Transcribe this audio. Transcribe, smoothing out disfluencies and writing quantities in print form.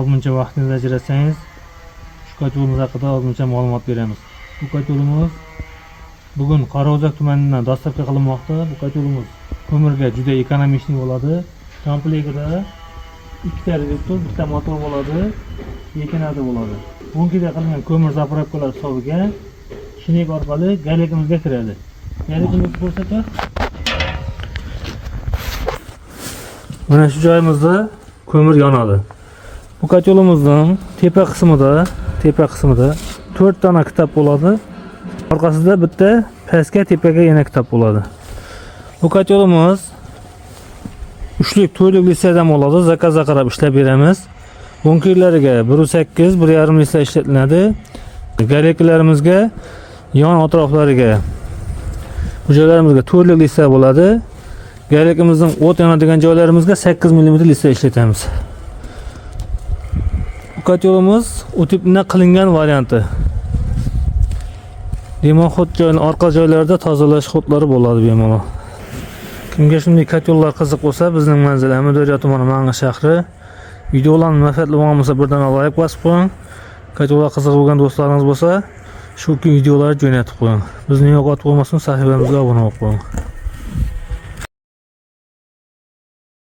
Ozmuncha vaqtingizni ajratsangiz, shu ko'chatimiz haqida ozmuncha ma'lumot beramiz. Bu ko'chatimiz bugun Qorao'zak tumanidan dostavka qilinmoqda. Bu ko'chatimiz ko'mirga juda ekonomik bo'ladi. Komplektida ikkita reduktor, bitta motor bo'ladi, yekanada bo'ladi. Bunkida qilingan ko'mir zapravkalar hisobiga shinik orqali galakimizga kiradi. Galakimizni ko'rsatib, mana shu joyimizda ko'mir yonadi. Bu ko'chatimizning tepa qismida 4 dona kitob bo'ladi. Orqasida bitta pastga tepaga yana kitob bo'ladi. Bu ko'chatimiz uchlik to'rtlik listradan bo'ladi. Zakazga qarab ishlab beramiz. Bunkirlariga 1.8, 1.5 litr ishlatiladi. Galaklarimizga yon atroflariga hujaylarimizga 4 litr bo'ladi. Galakimizning o't yonadigan joylarimizga 8 mm litr ishlatamiz. Bu ko'chatimiz o'tibdan qilingan varianti. Demak, xot joyning orqa joylarida tozalash xotlari bo'ladi bemalol. Kimga shunday ko'chatlar qiziq bo'lsa, bizning manzil Amudaryo tumani Mang'i shahri. Videolarni manfaatli bo'lsa, birdan like bosib qo'ying. Ko'chatlar qiziq bo'lgan do'stlaringiz bo'lsa, shu videolarni jo'natib qo'ying. Bizni yo'qotib qo'ymasin, sahifamizga obuna bo'lib qo'ying.